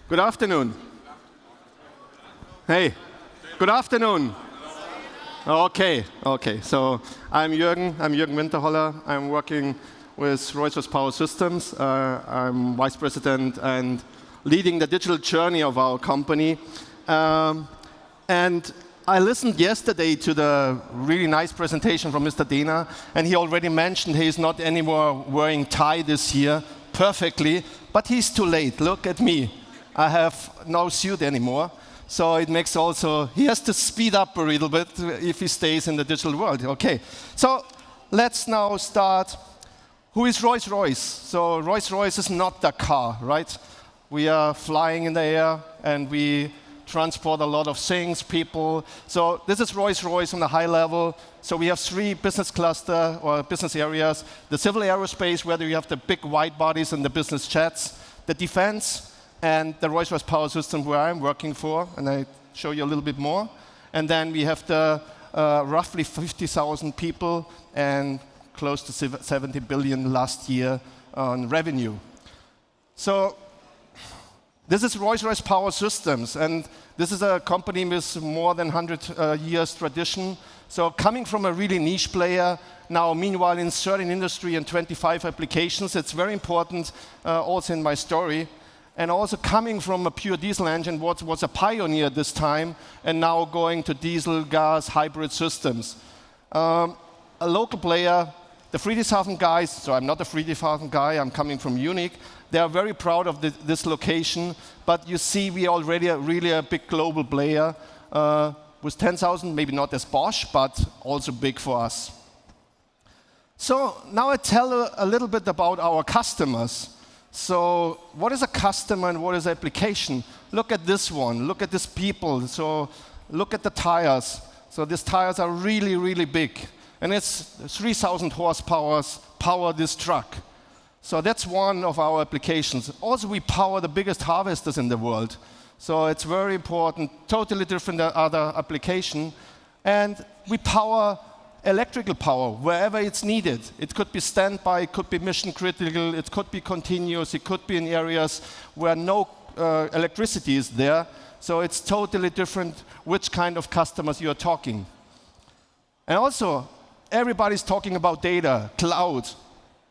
Good afternoon. Hey, good afternoon. Okay. So I'm Juergen Winterholler. I'm working with Rolls-Royce Power Systems. I'm vice president and leading the digital journey of our company. And I listened yesterday to the really nice presentation from Mr. Dehner, and he already mentioned he's not anymore wearing tie this year perfectly, but he's too late. Look at me. I have no suit anymore. So it makes also, he has to speed up a little bit if he stays in the digital world. Okay, so let's now start. Who is Rolls-Royce? So Rolls-Royce is not the car, right? We are flying in the air and we transport a lot of things, people. So this is Rolls-Royce on a high level. So we have 3 business cluster or business areas. The civil aerospace, where you have the big wide bodies and the business jets. The defense, and the Rolls-Royce Power System where I'm working for, and I show you a little bit more. And then we have the roughly 50,000 people and close to 70 billion last year on revenue. So this is Rolls-Royce Power Systems, and this is a company with more than 100 years tradition. So coming from a really niche player, now meanwhile in 13 industry and 25 applications, it's very important also in my story. And also coming from a pure diesel engine, was a pioneer at this time, and now going to diesel, gas, hybrid systems. A local player, the Friedrichshafen guys, so I'm not a Friedrichshafen guy, I'm coming from Munich. They are very proud of this location, but you see we are already really a big global player with 10,000, maybe not as Bosch, but also big for us. So now I tell a little bit about our customers. So what is a customer and what is application? Look at this one, look at these people, so look at the tires. So these tires are really, really big. And it's 3,000 horsepower power this truck. So that's one of our applications. Also we power the biggest harvesters in the world. So it's very important, totally different than other application. And we power electrical power wherever it's needed. It could be standby, it could be mission critical, it could be continuous, it could be in areas where no electricity is there. So it's totally different which kind of customers you are talking. And also, everybody's talking about data, cloud.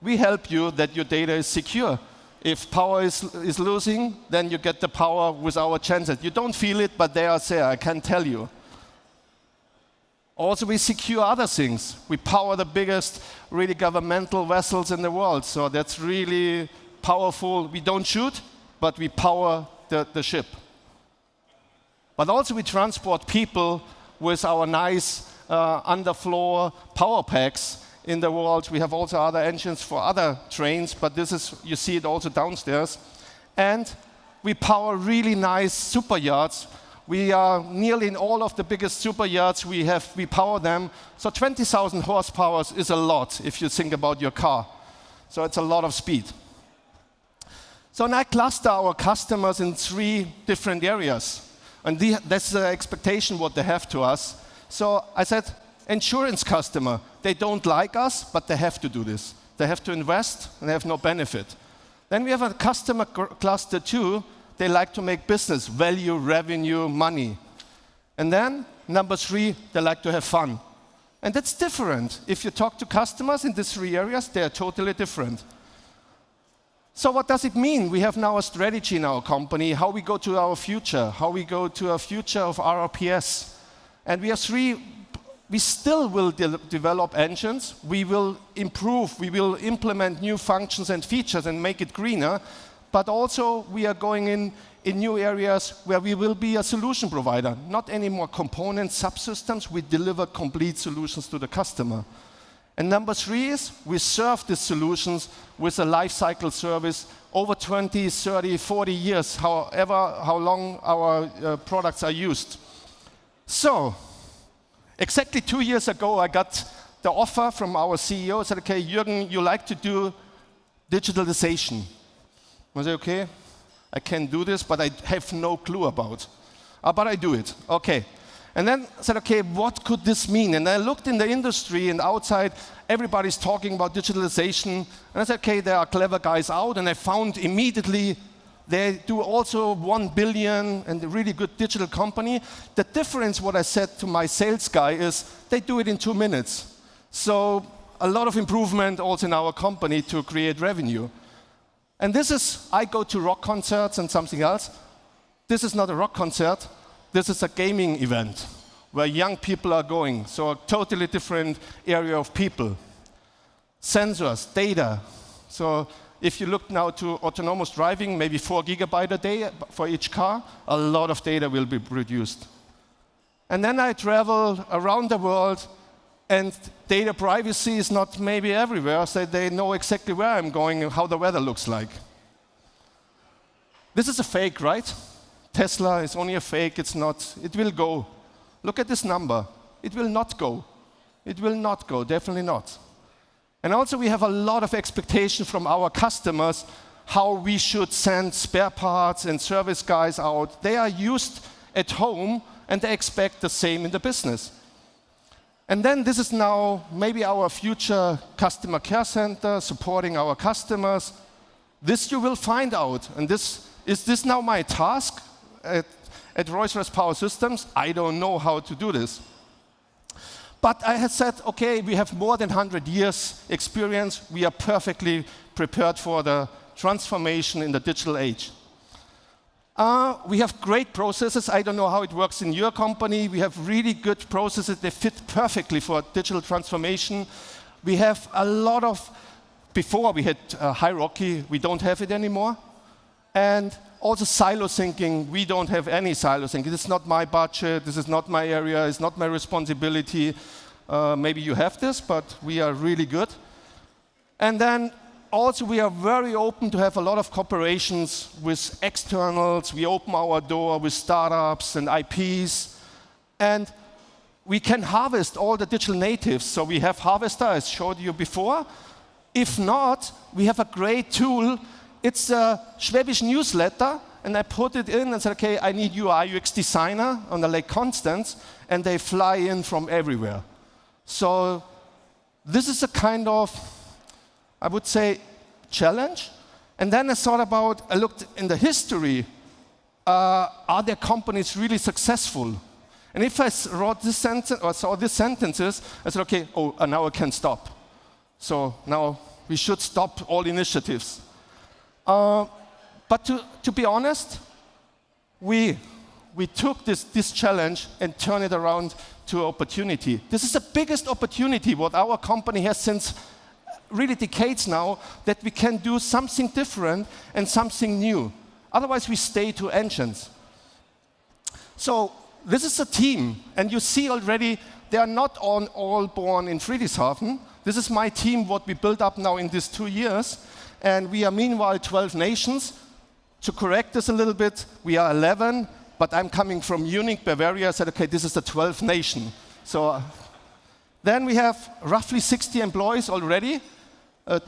We help you that your data is secure. If power is losing, then you get the power with our genset. You don't feel it, but they are there, I can tell you. Also, we secure other things. We power the biggest really governmental vessels in the world. So that's really powerful. We don't shoot, but we power the ship. But also we transport people with our nice underfloor power packs in the world. We have also other engines for other trains, but this is, you see it also downstairs. And we power really nice super yachts. We are nearly in all of the biggest super yachts we power them. So 20,000 horsepower is a lot if you think about your car. So it's a lot of speed. So now I cluster our customers in 3 different areas. And that's the expectation what they have to us. So I said, insurance customer, they don't like us, but they have to do this. They have to invest and they have no benefit. Then we have a customer cluster 2. They like to make business, value, revenue, money. And then, number 3, they like to have fun. And that's different. If you talk to customers in these 3 areas, they are totally different. So what does it mean? We have now a strategy in our company, how we go to our future, how we go to a future of RRPS. And we have 3, we still will develop engines, we will improve, we will implement new functions and features and make it greener. But also we are going in new areas where we will be a solution provider. Not anymore components, subsystems, we deliver complete solutions to the customer. And number 3 is we serve these solutions with a life cycle service over 20, 30, 40 years, how long our products are used. So, exactly 2 years ago I got the offer from our CEO, said, okay, Juergen, you like to do digitalization. I said, okay, I can do this, but I have no clue about. But I do it, okay. And then I said, okay, what could this mean? And I looked in the industry and outside, everybody's talking about digitalization. And I said, okay, there are clever guys out. And I found immediately They do also 1 billion and a really good digital company. The difference, what I said to my sales guy, is they do it in 2 minutes. So a lot of improvement also in our company to create revenue. And this is, I go to rock concerts and something else. This is not a rock concert. This is a gaming event where young people are going. So a totally different area of people. Sensors, data. So if you look now to autonomous driving, maybe 4 gigabytes a day for each car, a lot of data will be produced. And then I travel around the world, and data privacy is not maybe everywhere, so they know exactly where I'm going and how the weather looks like. This is a fake, right? Tesla is only a fake, it's not, it will go. Look at this number. It will not go. It will not go, definitely not. And also we have a lot of expectation from our customers how we should send spare parts and service guys out. They are used at home and they expect the same in the business. And then this is now maybe our future customer care center supporting our customers. This you will find out. And is this now my task at Rolls-Royce Power Systems? I don't know how to do this. But I had said, okay, we have more than 100 years experience. We are perfectly prepared for the transformation in the digital age. We have great processes. I don't know how it works in your company. We have really good processes. They fit perfectly for digital transformation. We have a lot of, before we had hierarchy, we don't have it anymore. And also silo thinking, we don't have any silo thinking. This is not my budget, this is not my area, it's not my responsibility. Maybe you have this, but we are really good. And then also we are very open to have a lot of cooperations with externals. We open our door with startups and IPs. And we can harvest all the digital natives. So we have Harvester, I showed you before. If not, we have a great tool. It's a Schwäbisch newsletter, and I put it in and said, okay, I need UI UX designer on the Lake Constance, and they fly in from everywhere. So this is a kind of, I would say, challenge. And then I looked in the history, are there companies really successful? And if I wrote this sentence or saw these sentences, I said, okay, now I can stop. So now we should stop all initiatives. But to be honest, we took this challenge and turned it around to opportunity. This is the biggest opportunity what our company has since really decades now, that we can do something different and something new. Otherwise, we stay to engines. So this is a team, and you see already they are not all born in Friedrichshafen. This is my team, what we built up now in these 2 years. And we are meanwhile 12 nations. To correct this a little bit, we are 11, but I'm coming from Munich, Bavaria. I said, okay, this is the 12th nation. So then we have roughly 60 employees already,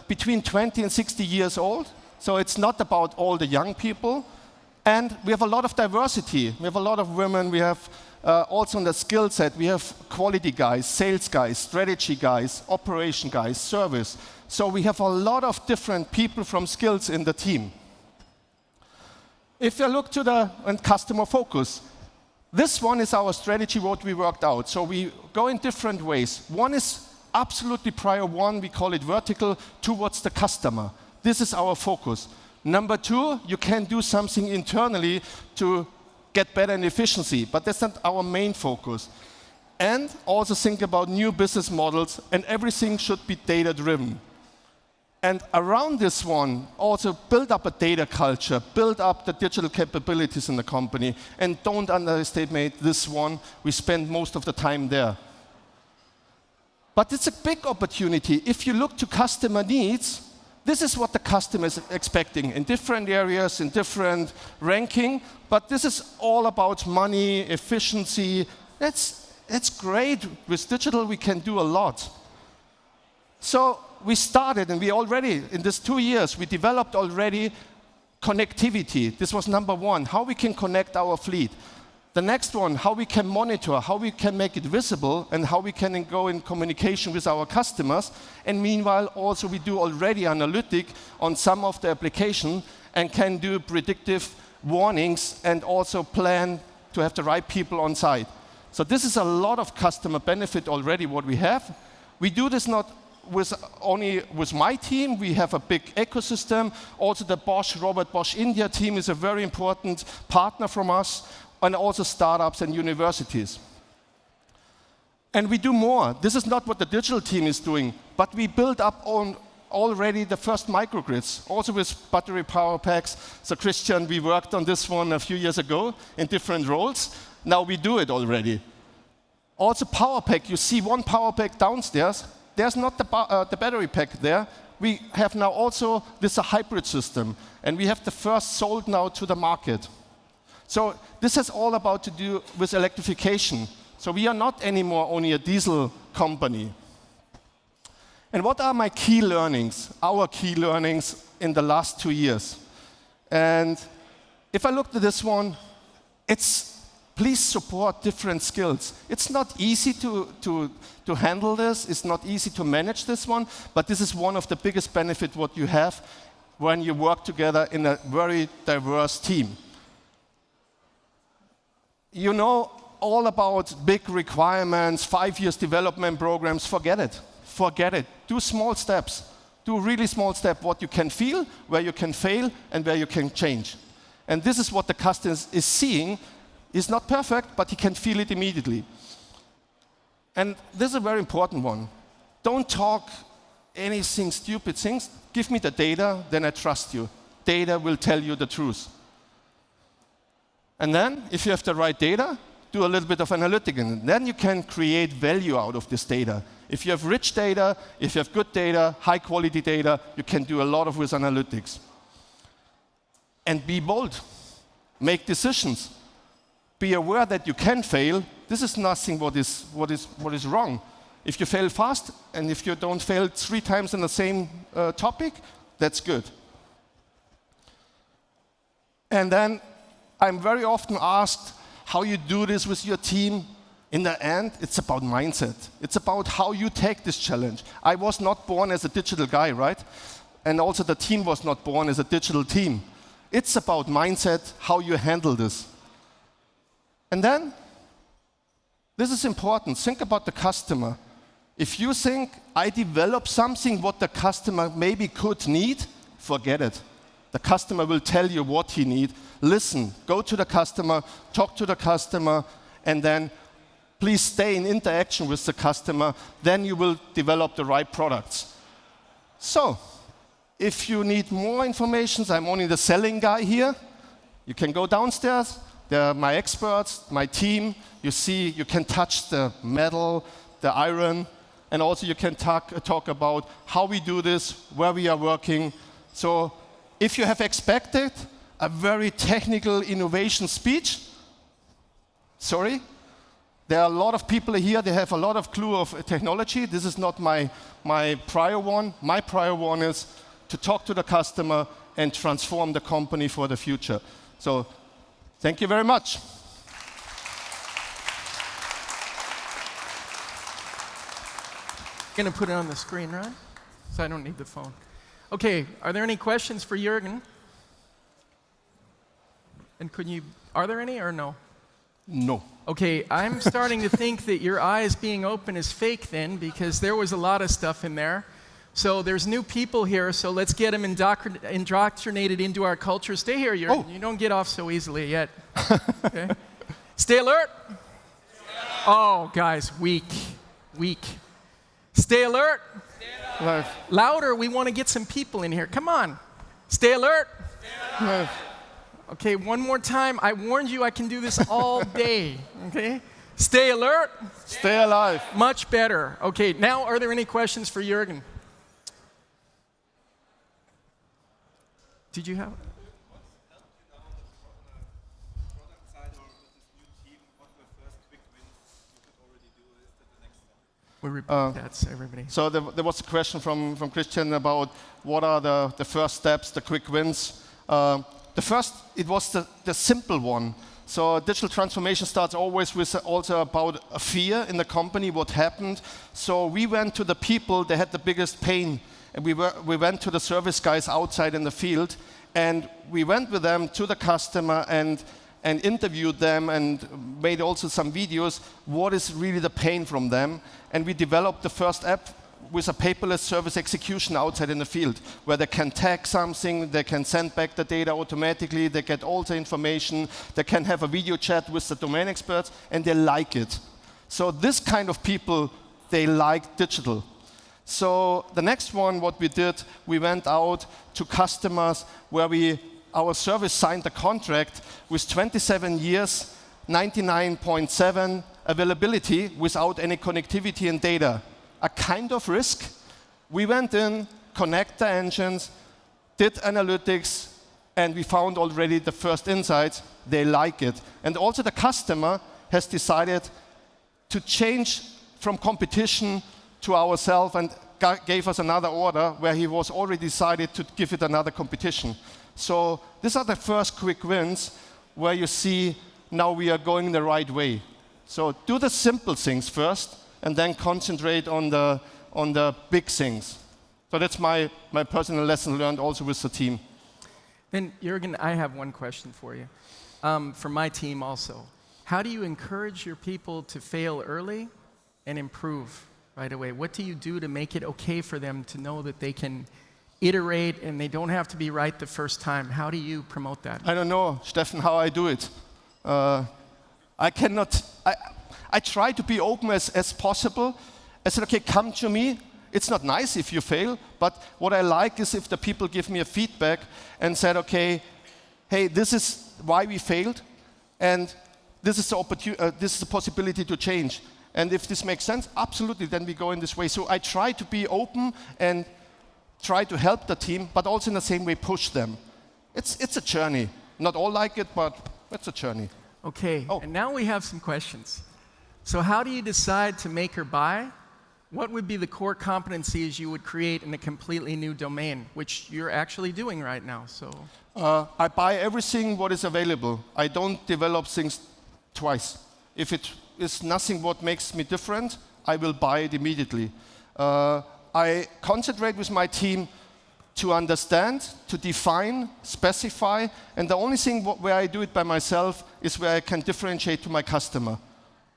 between 20 and 60 years old. So it's not about all the young people. And we have a lot of diversity. We have a lot of women. We have also in the skill set, we have quality guys, sales guys, strategy guys, operation guys, service. So we have a lot of different people from skills in the team. If you look to the customer focus, this one is our strategy, what we worked out. So we go in different ways. One is absolutely prior one, we call it vertical, towards the customer. This is our focus. Number 2, you can do something internally to get better in efficiency, but that's not our main focus. And also think about new business models, and everything should be data-driven. And around this one, also build up a data culture, build up the digital capabilities in the company, and don't underestimate this one. We spend most of the time there. But it's a big opportunity. If you look to customer needs, this is what the customer is expecting in different areas, in different ranking, but this is all about money, efficiency. That's great. With digital, we can do a lot. So we started, and we already, in these 2 years, we developed already connectivity. This was number 1, how we can connect our fleet. The next one, how we can monitor, how we can make it visible, and how we can go in communication with our customers. And meanwhile, also we do already analytic on some of the application, and can do predictive warnings and also plan to have the right people on site. So this is a lot of customer benefit already what we have. We do this not only with my team, we have a big ecosystem. Also the Robert Bosch India team is a very important partner from us, and also startups and universities. And we do more. This is not what the digital team is doing, but we build up on already the first microgrids, also with battery power packs. So Christian, we worked on this one a few years ago in different roles. Now we do it already. Also power pack, you see one power pack downstairs. There's not the battery pack there. We have now also this a hybrid system, and we have the first sold now to the market. So this is all about to do with electrification. So we are not anymore only a diesel company. And what are my key learnings, our key learnings in the last 2 years? And if I look at this one, it's please support different skills. It's not easy to handle this. It's not easy to manage this one, but this is one of the biggest benefits what you have when you work together in a very diverse team. You know all about big requirements, 5 years development programs, forget it. Forget it. Do small steps. Do really small steps, what you can feel, where you can fail, and where you can change. And this is what the customer is seeing. It's not perfect, but he can feel it immediately. And this is a very important one. Don't talk anything stupid things. Give me the data, then I trust you. Data will tell you the truth. And then, if you have the right data, do a little bit of analytics, and then you can create value out of this data. If you have rich data, if you have good data, high quality data, you can do a lot of with analytics. And be bold. Make decisions. Be aware that you can fail. This is nothing what is wrong. If you fail fast, and if you don't fail 3 times in the same topic, that's good. And then I'm very often asked how you do this with your team. In the end, it's about mindset. It's about how you take this challenge. I was not born as a digital guy, right? And also the team was not born as a digital team. It's about mindset, how you handle this. And then, this is important. Think about the customer. If you think, I develop something what the customer maybe could need, forget it. The customer will tell you what he needs. Listen, go to the customer, talk to the customer, and then please stay in interaction with the customer. Then you will develop the right products. So, if you need more information, I'm only the selling guy here. You can go downstairs. There are my experts, my team. You see, you can touch the metal, the iron, and also you can talk about how we do this, where we are working. So if you have expected a very technical innovation speech, sorry, there are a lot of people here, they have a lot of clue of technology. This is not my prior one. My prior one is to talk to the customer and transform the company for the future. So thank you very much. I'm going to put it on the screen, right? So I don't need the phone. Okay, are there any questions for Juergen? And are there any or no? No. Okay, I'm starting to think that your eyes being open is fake then, because there was a lot of stuff in there. So there's new people here, so let's get them indoctrinated into our culture. Stay here, Juergen. Oh. You don't get off so easily yet. Okay. Stay alert. Oh, guys, weak. Stay alert. Stay alert. Louder, we want to get some people in here. Come on. Stay alert. Stay alert. Okay, one more time. I warned you I can do this all day. Okay? Stay alert. Stay alive. Much better. Okay, now are there any questions for Juergen? Did you have? We repeat that so everybody. So there was a question from Christian about what are the first steps, the quick wins. The first, it was the simple one. So digital transformation starts always with also about a fear in the company, what happened. So we went to the people that had the biggest pain, and we went to the service guys outside in the field, And we went with them to the customer and interviewed them and made also some videos, what is really the pain from them. And we developed the first app with a paperless service execution outside in the field, where they can tag something, they can send back the data automatically, they get all the information, they can have a video chat with the domain experts, and they like it. So this kind of people, they like digital. So the next one, what we did, we went out to customers where our service signed a contract with 27 years, 99.7 availability without any connectivity and data. A kind of risk. We went in, connect the engines, did analytics, and we found already the first insights. They like it. And also the customer has decided to change from competition to ourselves and gave us another order where he was already decided to give it another competition. So these are the first quick wins where you see now we are going the right way. So do the simple things first and then concentrate on the big things. So that's my personal lesson learned also with the team. Then, Juergen, I have one question for you. For my team also. How do you encourage your people to fail early and improve right away? What do you do to make it okay for them to know that they can iterate and they don't have to be right the first time? How do you promote that? I don't know, Steffen, how I do it. I try to be open as possible. I said, okay, come to me. It's not nice if you fail, but what I like is if the people give me a feedback and said, okay, hey, this is why we failed, and this is the possibility to change. And if this makes sense, absolutely, then we go in this way. So I try to be open and try to help the team, but also in the same way push them. It's a journey. Not all like it, but it's a journey. Okay, and now we have some questions. So how do you decide to make or buy? What would be the core competencies you would create in a completely new domain, which you're actually doing right now? So I buy everything what is available. I don't develop things twice. If it is nothing what makes me different, I will buy it immediately. I concentrate with my team to understand, to define, specify, and the only thing where I do it by myself is where I can differentiate to my customer.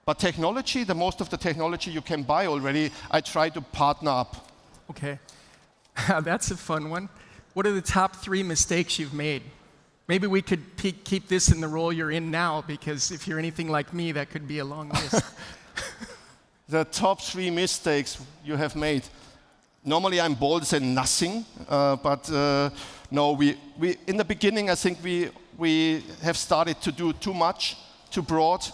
But technology, the most of the technology you can buy already, I try to partner up. Okay, that's a fun one. What are the top 3 mistakes you've made? Maybe we could keep this in the role you're in now, because if you're anything like me, that could be a long list. The top 3 mistakes you have made. Normally I'm bold and say nothing, but no, we in the beginning I think we have started to do too much, too broad.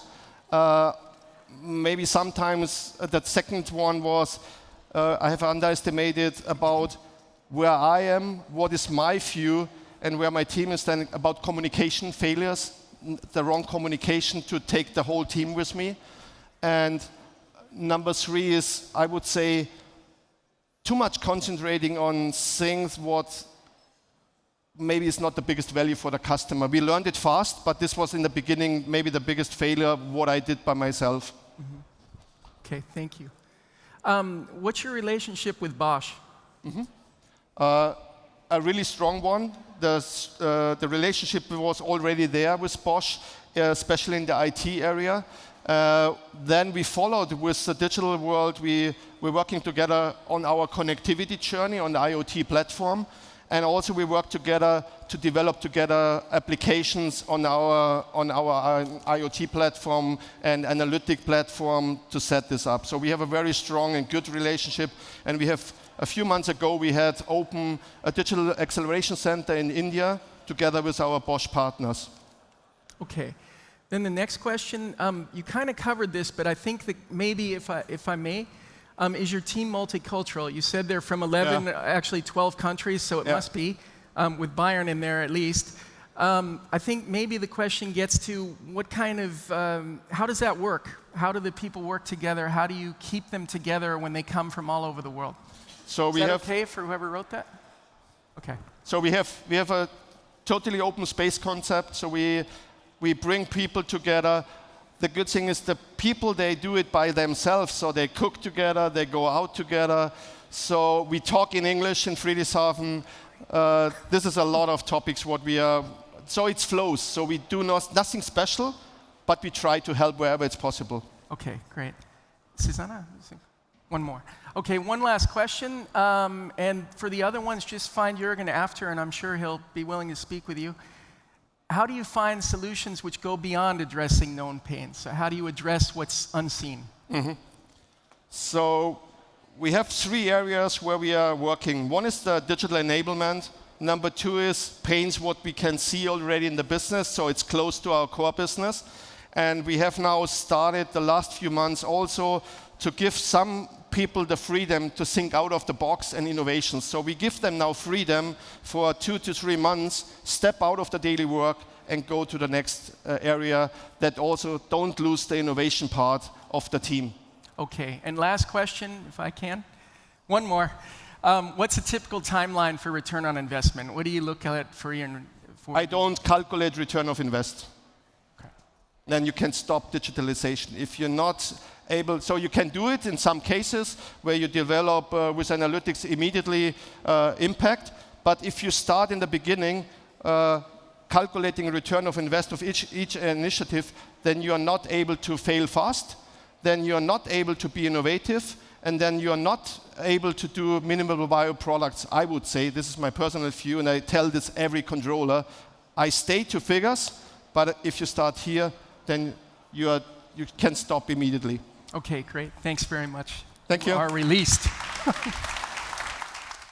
Maybe sometimes that second one was I have underestimated about where I am, what is my view, and where my team is standing about communication failures, the wrong communication to take the whole team with me. And number 3 is, I would say, too much concentrating on things what maybe is not the biggest value for the customer. We learned it fast, but this was in the beginning maybe the biggest failure what I did by myself. Mm-hmm. Okay, thank you. What's your relationship with Bosch? Mm-hmm. A really strong one. The relationship was already there with Bosch, especially in the IT area. Then we followed with the digital world. We're working together on our connectivity journey on the IoT platform. And also we work together to develop together applications on our IoT platform and analytic platform to set this up. So we have a very strong and good relationship. And we have, a few months ago, we had opened a digital acceleration center in India together with our Bosch partners. Okay. Then the next question, you kind of covered this, but I think that maybe if I may, is your team multicultural? You said they're from 11, actually 12 countries, so it must be, with Bayern in there at least. I think maybe the question gets to what kind of, how does that work? How do the people work together? How do you keep them together when they come from all over the world? So is that okay for whoever wrote that? Okay. So we have a totally open space concept, so we bring people together. The good thing is the people, they do it by themselves, so they cook together, they go out together. So we talk in English in Friedrichshafen, This is a lot of topics what we are, so it flows. So we do nothing special, but we try to help wherever it's possible. Okay, great. Susanna? One more. Okay, one last question. And for the other ones, just find Juergen after, and I'm sure he'll be willing to speak with you. How do you find solutions which go beyond addressing known pains? So how do you address what's unseen? So we have 3 areas where we are working. One is the digital enablement. Number 2 is pains what we can see already in the business, so it's close to our core business. And we have now started the last few months also to give some people the freedom to think out of the box and innovations. So we give them now freedom for 2 to 3 months, step out of the daily work and go to the next area that also don't lose the innovation part of the team. Okay, and last question, if I can. One more. What's a typical timeline for return on investment? What do you look at for your... I don't calculate return of invest. Okay. Then you can stop digitalization. If you're not able, so you can do it in some cases where you develop with analytics immediately impact, but if you start in the beginning calculating return of invest of each initiative, then you are not able to fail fast, then you are not able to be innovative, and then you are not able to do minimal viable products. I would say, this is my personal view, and I tell this every controller, I stay to figures, but if you start here, then you can stop immediately. Okay, great. Thanks very much. Thank you. You are released.